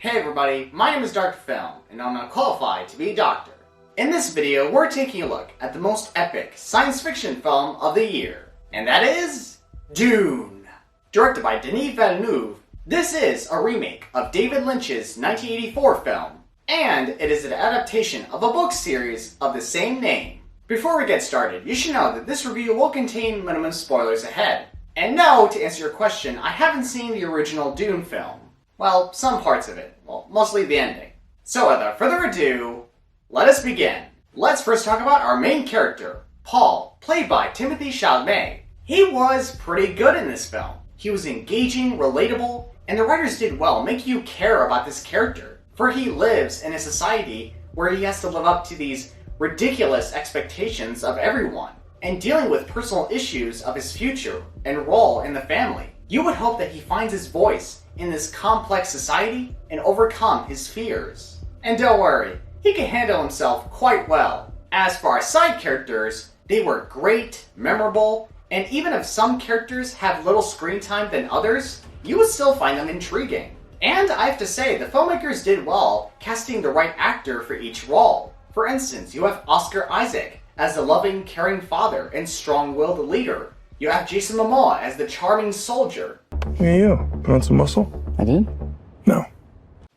Hey everybody, my name is Dr. Film, and I'm not qualified to be a doctor. In this video, we're taking a look at the most epic science fiction film of the year, and that is Dune. Directed by Denis Villeneuve, this is a remake of David Lynch's 1984 film, and it is an adaptation of a book series of the same name. Before we get started, you should know that this review will contain minimum spoilers ahead. And no, to answer your question, I haven't seen the original Dune film. Well, some parts of it. Well, mostly the ending. So without further ado, let us begin. Let's first talk about our main character, Paul, played by Timothée Chalamet. He was pretty good in this film. He was engaging, relatable, and the writers did well making you care about this character. For he lives in a society where he has to live up to these ridiculous expectations of everyone, and dealing with personal issues of his future and role in the family. You would hope that he finds his voice in this complex society and overcome his fears. And don't worry, he can handle himself quite well. As for our side characters, they were great, memorable, and even if some characters have little screen time than others, you would still find them intriguing. And I have to say, the filmmakers did well casting the right actor for each role. For instance, you have Oscar Isaac as the loving, caring father and strong-willed leader. You have Jason Momoa as the charming soldier. Hey you, put on some muscle? I did? No.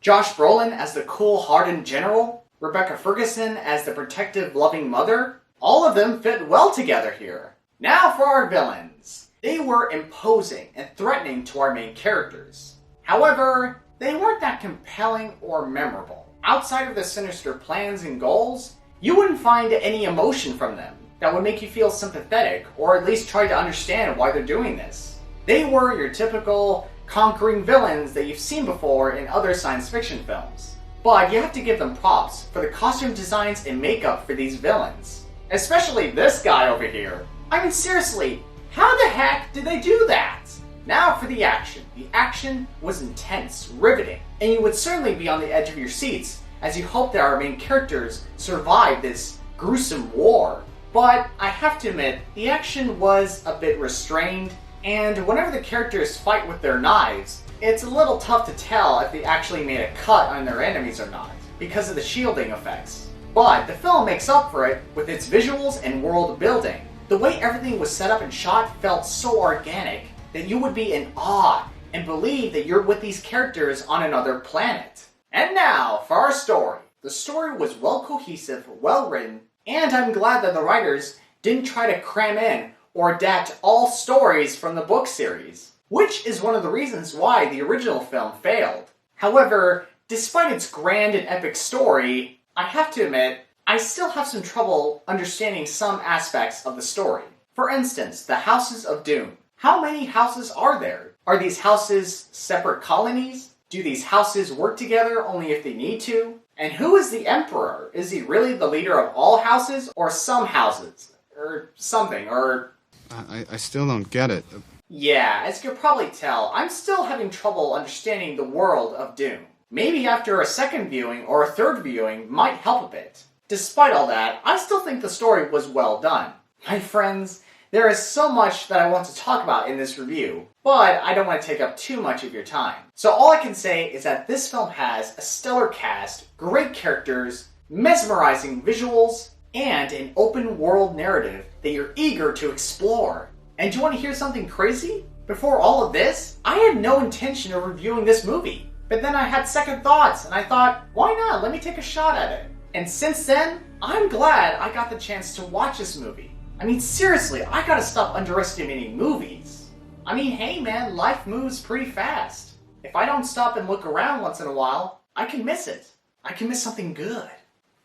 Josh Brolin as the cool, hardened general. Rebecca Ferguson as the protective, loving mother. All of them fit well together here. Now for our villains. They were imposing and threatening to our main characters. However, they weren't that compelling or memorable. Outside of the sinister plans and goals, you wouldn't find any emotion from them that would make you feel sympathetic or at least try to understand why they're doing this. They were your typical conquering villains that you've seen before in other science fiction films. But you have to give them props for the costume designs and makeup for these villains. Especially this guy over here. I mean seriously, how the heck did they do that? Now for the action. The action was intense, riveting, and you would certainly be on the edge of your seats as you hope that our main characters survive this gruesome war. But I have to admit, the action was a bit restrained, and whenever the characters fight with their knives, it's a little tough to tell if they actually made a cut on their enemies or not, because of the shielding effects. But the film makes up for it with its visuals and world building. The way everything was set up and shot felt so organic that you would be in awe and believe that you're with these characters on another planet. And now, for our story. The story was well cohesive, well written, and I'm glad that the writers didn't try to cram in or adapt all stories from the book series, which is one of the reasons why the original film failed. However, despite its grand and epic story, I have to admit, I still have some trouble understanding some aspects of the story. For instance, the houses of Dune. How many houses are there? Are these houses separate colonies? Do these houses work together only if they need to? And who is the emperor? Is he really the leader of all houses or some houses? Or something, or... I still don't get it. Yeah, as you can probably tell, I'm still having trouble understanding the world of Dune. Maybe after a second viewing or a third viewing might help a bit. Despite all that, I still think the story was well done. My friends, there is so much that I want to talk about in this review, but I don't want to take up too much of your time. So all I can say is that this film has a stellar cast, great characters, mesmerizing visuals, and an open world narrative that you're eager to explore. And do you want to hear something crazy? Before all of this, I had no intention of reviewing this movie. But then I had second thoughts, and I thought, why not? Let me take a shot at it. And since then, I'm glad I got the chance to watch this movie. I mean, seriously, I gotta stop underestimating movies. I mean, hey man, life moves pretty fast. If I don't stop and look around once in a while, I can miss it. I can miss something good.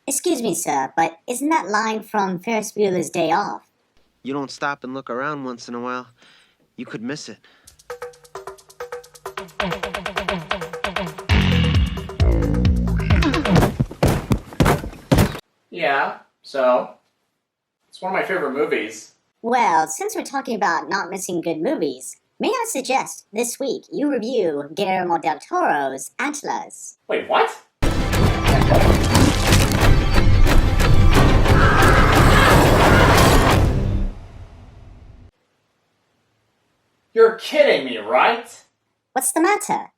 Excuse me, sir, but isn't that line from Ferris Bueller's Day Off? You don't stop and look around once in a while, you could miss it. Yeah, so... it's one of my favorite movies. Well, since we're talking about not missing good movies, may I suggest this week you review Guillermo del Toro's Atlas? Wait, what? You're kidding me, right? What's the matter?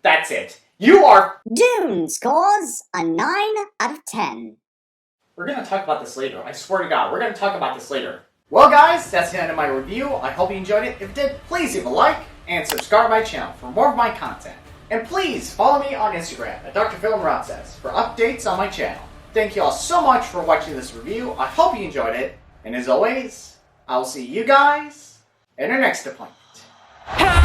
That's it. You are... Dune scores a 9 out of 10. We're gonna talk about this later. I swear to God, we're gonna talk about this later. Well guys, that's the end of my review. I hope you enjoyed it. If you did, please leave a like and subscribe to my channel for more of my content. And please follow me on Instagram at DrPhilMRotzes for updates on my channel. Thank you all so much for watching this review. I hope you enjoyed it. And as always, I'll see you guys in our next appointment.